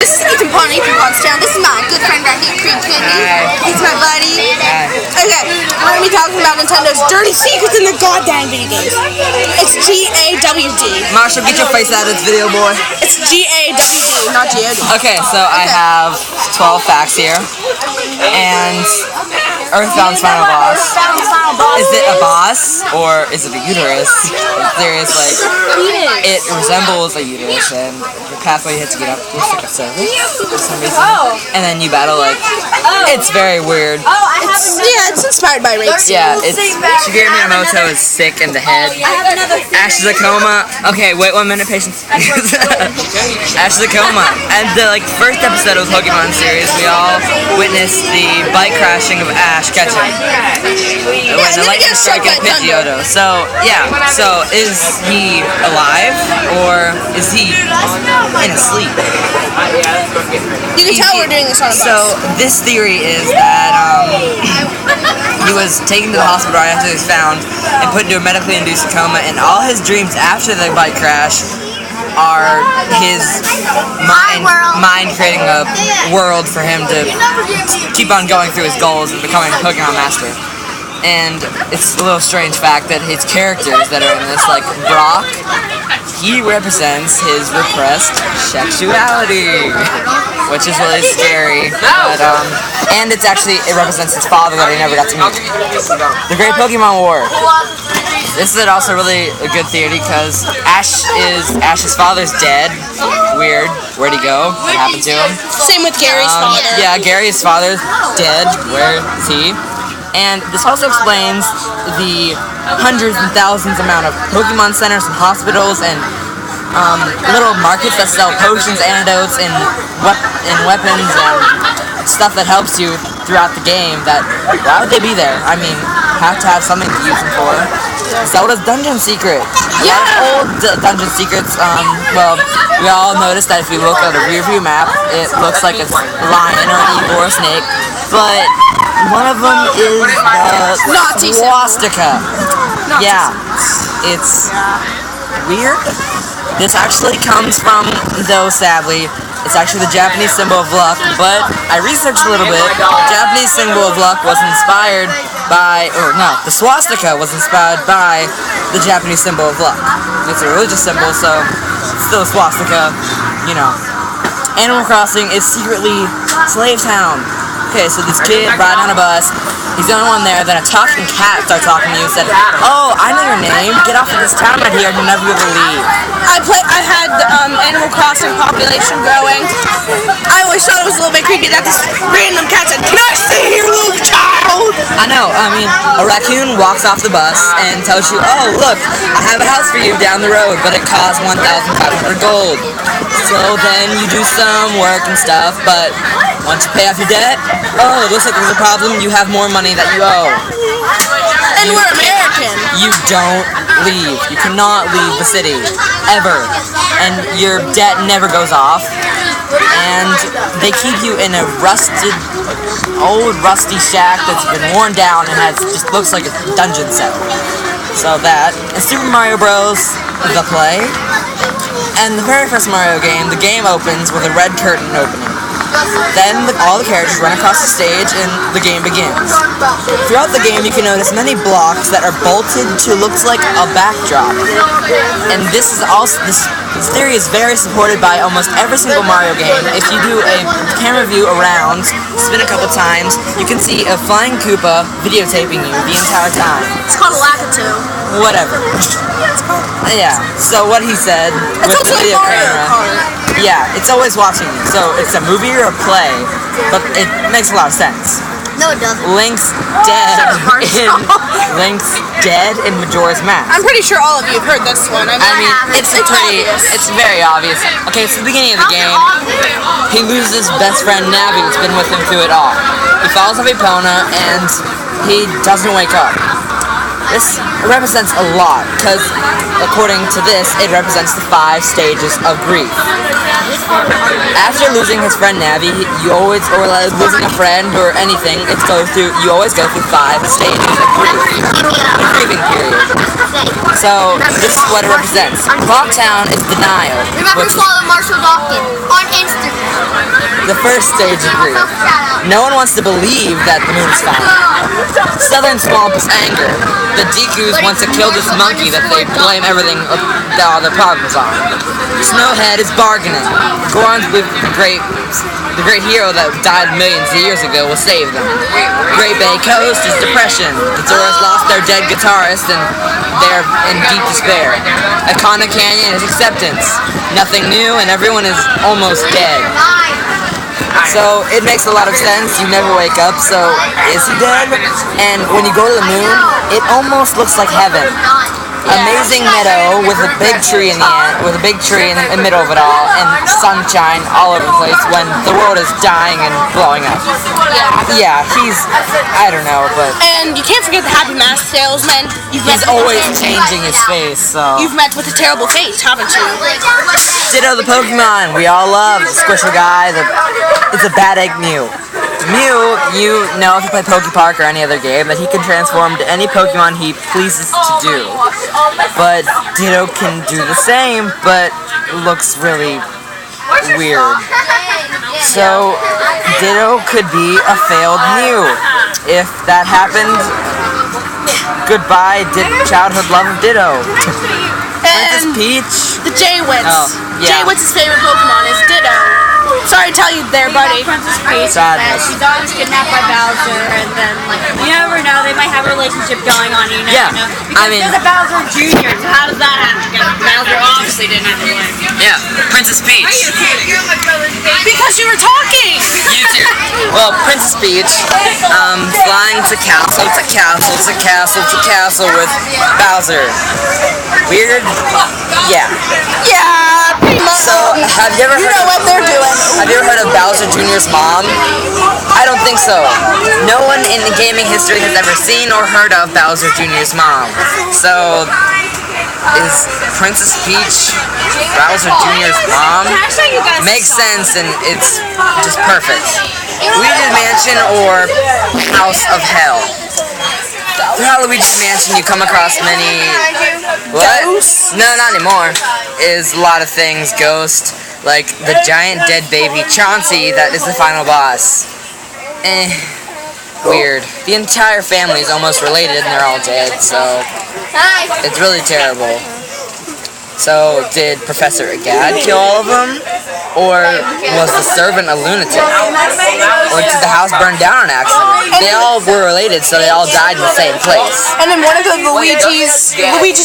This is Ethan Pond, Ethan Pond's Town. This is my good friend right here, Cream Candy. He's my buddy. Okay, we're going to be talking about Nintendo's dirty secrets in the goddamn video games. It's G-A-W-D. Marshall, get your face out of this video, boy. It's G-A-W-D, not G-O-D. Okay, so I have 12 facts here. And Earthbound's final boss. Is it a boss or is it a uterus? There is like, it resembles a uterus, and the pathway you have to get up looks like a cervix for some reason. And then you battle like, it's very weird. It's inspired by rape. Yeah, it's Shigeru Miyamoto is sick in the head. Ash is a coma. Okay, wait 1 minute, patience. Ash is a coma. And the first episode of the Pokemon series, we all witnessed the bike crashing of Ash catching when the lightning struck at Pidgeotto. So yeah, so is he alive or is he in a sleep? You can tell we're doing this on a bus. So this theory is that he was taken to the hospital right after he was found and put into a medically induced coma, and all his dreams after the bike crash are his mind creating a world for him to keep on going through his goals and becoming a Pokemon master. And it's a little strange fact that his characters that are in this, like Brock, he represents his repressed sexuality, which is really scary. But and it represents his father that he never got to meet. The Great Pokemon War. This is also really a good theory because Ash's father's dead. Weird. Where'd he go? What happened to him? Same with Gary's father. Yeah, Gary's father's dead. Where is he? And this also explains the hundreds and thousands amount of Pokemon centers and hospitals and little markets that sell potions, antidotes, and weapons and stuff that helps you throughout the game. Why would they be there? I mean, have to have something to use them for. Zelda's Dungeon Secret. Yeah. Old Dungeon Secrets. Well, we all noticed that if you look at a rear view map, it looks like a lion or an eagle or a snake, but one of them is the swastika. Yeah, it's weird. This actually comes from, though sadly, it's actually the Japanese symbol of luck, but I researched a little bit. The Japanese symbol of luck was inspired by, the swastika was inspired by the Japanese symbol of luck. It's a religious symbol, so it's still a swastika, you know. Animal Crossing is secretly Slave Town. Okay, so this kid riding on a bus, he's the only one there, then a talking cat starts talking to you and said, "Oh, I know your name, get off of this town right here and you'll never be able to leave." I had Animal Crossing population growing. I always thought it was a little bit creepy that this random cat said, "Can I stay here, little child?" I know, I mean, a raccoon walks off the bus and tells you, "Oh, look, I have a house for you down the road, but it costs 1,500 gold. So then you do some work and stuff, but once you pay off your debt, oh, it looks like there's a problem, you have more money that you owe. And we're American. You don't leave. You cannot leave the city, ever. And your debt never goes off. And they keep you in a old rusty shack that's been worn down and just looks like a dungeon cell. So that, and Super Mario Bros. The play. And the very first Mario game, the game opens with a red curtain opening. Then all the characters run across the stage and the game begins. Throughout the game, you can notice many blocks that are bolted to looks like a backdrop. And this theory is very supported by almost every single Mario game. If you do a camera view around, spin a couple times, you can see a flying Koopa videotaping you the entire time. It's called a Lakitu. Whatever. Yeah, so what he said with the video camera. Yeah, it's always watching you. So it's a movie or a play, but it makes a lot of sense. No, it doesn't. Link's dead in Majora's Mask. I'm pretty sure all of you have heard this one. I mean it's very obvious. Okay, so the beginning of the game, he loses his best friend Navi, who's been with him through it all. He falls off Epona, and he doesn't wake up. This represents a lot, because according to this, it represents the 5 stages of grief. After losing his friend Navi, losing a friend or anything, you always go through 5 stages of grief, the grieving period. So this is what it represents. Clock Town is denial. Remember to follow Marshall Dawkins on Instagram. the first stage of grief. No one wants to believe that the moon is found. Southern Swamp is anger. The Dekus want to kill this monkey that they blame everything that all their problems on. Snowhead is bargaining. Gorons believe the great hero that died millions of years ago will save them. Great Bay Coast is depression. The Doors lost their dead guitarist and they're in deep despair. Akana Canyon is acceptance. Nothing new and everyone is almost dead. So it makes a lot of sense. You never wake up, so is he dead? And when you go to the moon, it almost looks like heaven. Amazing meadow with a big tree in the end, with a big tree in the middle of it all, and sunshine all over the place when the world is dying and blowing up. Yeah, I don't know, but... And you can't forget the Happy Mask salesman. He's always changing his face, so... You've met with a terrible fate, haven't you? Ditto the Pokemon we all love. Squisher guy, it's a bad egg Mew. Mew, you know if you play Pokepark or any other game that he can transform to any Pokemon he pleases to do. But Ditto can do the same, but looks really weird. So Ditto could be a failed Mew. If that happened, goodbye, childhood love of Ditto. Princess Peach. The Jaywitz. Oh, yeah. Jaywitz's favorite Pokemon is Ditto. Sorry to tell you there, buddy. Princess Peach. Sadness. She thought she was kidnapped by Bowser, and then, you never know, they might have a relationship going on, you never know. Because there's a Bowser Jr., so how does that happen? Bowser obviously didn't have to win. Yeah, Princess Peach. Because you were talking! You too. Well, Princess Peach, flying to castle to castle to castle to castle with Bowser. Weird? Yeah. Yeah, pretty much. So, have you ever You heard know what they're doing. Have you ever heard of Bowser Jr.'s mom? I don't think so. No one in the gaming history has ever seen or heard of Bowser Jr.'s mom. So, is Princess Peach Bowser Jr.'s mom? Makes sense and it's just perfect. Luigi's Mansion or House of Hell. Throughout Luigi's Mansion, you come across many... What? Ghosts? No, not anymore. Is a lot of things. Ghost, like the giant dead baby Chauncey that is the final boss. Weird. The entire family is almost related and they're all dead, so... It's really terrible. So, did Professor Agad kill all of them? Or was the servant a lunatic? Or did the house burn down on accident? They all were related, so they all died in the same place. And then one of the Luigi's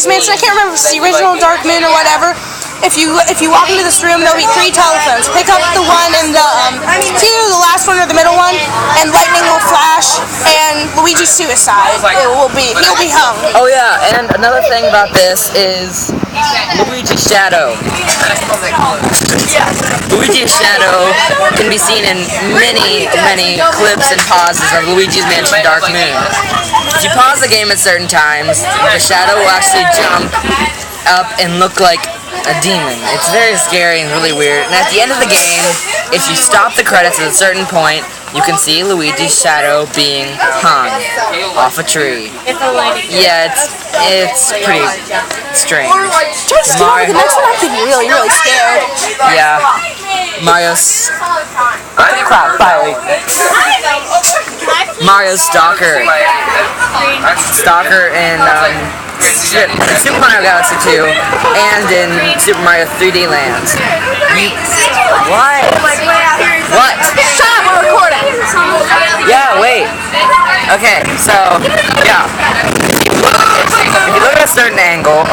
Mansion, I can't remember if it's the original Dark Moon or whatever. If you walk into this room, there'll be 3 telephones. Pick up the one in the it's either the last one or the middle one, and lightning will flash, and Luigi's suicide. He'll be hung. Oh yeah, and another thing about this is Luigi's shadow. Luigi's shadow can be seen in many clips and pauses of Luigi's Mansion Dark Moon. If you pause the game at certain times, the shadow will actually jump up and look like a demon. It's very scary and really weird. And at the end of the game, if you stop the credits at a certain point, you can see Luigi's shadow being hung off a tree. Yeah, it's pretty strange. The next one I'm getting really scared. Yeah. Mario's... Crap, bye. Mario's Stalker. Stalker in Super Mario Galaxy 2 and in Super Mario 3D Land. What? What? Shut up, we're recording. Yeah, wait. Okay, so, yeah. If you look at a certain angle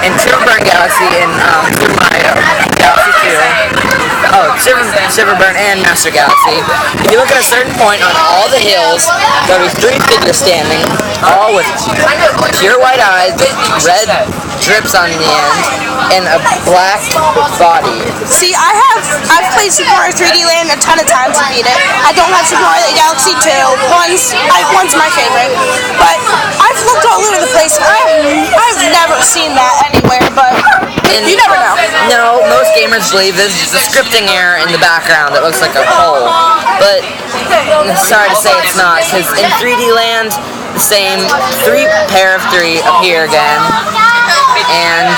in Super Mario Galaxy in Super Mario Galaxy 2, Silverburn and Master Galaxy, if you look at a certain point on all the hills, there'll be 3 figures standing, all with pure white eyes, red drips on the end, and a black body. See, I've played Super Mario 3D Land a ton of times to beat it. I don't have Super Mario Galaxy 2. One's my favorite. But I've looked all over the place. I've never seen that anywhere, but you never know. No, most gamers believe there's just a scripting error in the background that looks like a hole. But sorry to say it's not, because in 3D Land, the same pair of 3 appear again, and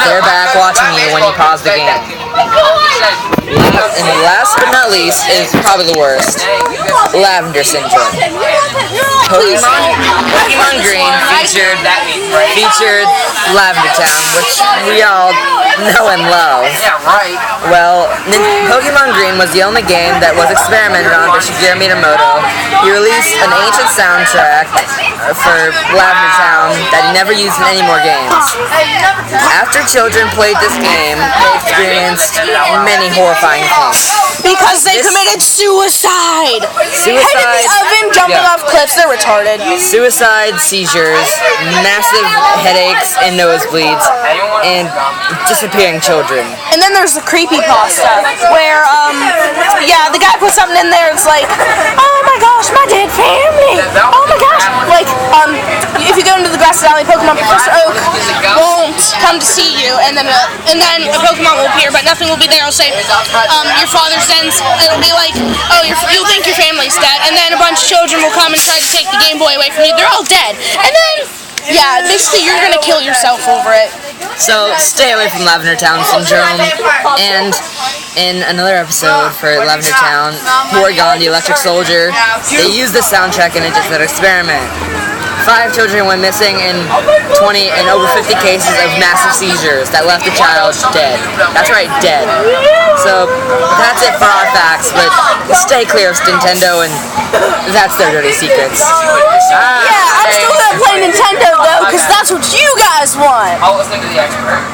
they're back watching you when you pause the game. And last but not least is probably the worst. Lavender syndrome. Pokemon Green featured Lavender Town, which we all know and love. Well, Pokemon Green was the only game that was experimented on by Shigeru Miyamoto. He released an ancient soundtrack for Lavender Town that he never used in any more games. After children played this game, they experienced many horrifying things. Because they committed suicide! Suicide, Of him jumping off cliffs, they're retarded. suicide, seizures, massive headaches and nosebleeds, and disappearing children. And then there's the creepypasta, where, the guy put something in there, it's like, oh my gosh, my dead family! Oh my gosh! Like, if you go into the Grass Valley Pokemon, Professor Oak won't come to see you, and then a Pokemon will appear, but nothing will be there. It'll say, your father's dead. It'll be like, oh, you'll think your family's dead, and then a bunch of children will come and try to take the Game Boy away from you. They're all dead. And then, basically you're gonna kill yourself over it. So stay away from Lavender Town syndrome. And in another episode for Lavender Town, Porygon the Electric Soldier, they used the soundtrack in just an experiment. 5 children went missing in 20 and over 50 cases of massive seizures that left the child dead. That's right, dead. So that's it for our facts, but stay clear of Nintendo, and that's their dirty secrets. I'm still gonna play Nintendo though, because that's what you guys want. I'll listen to the expert.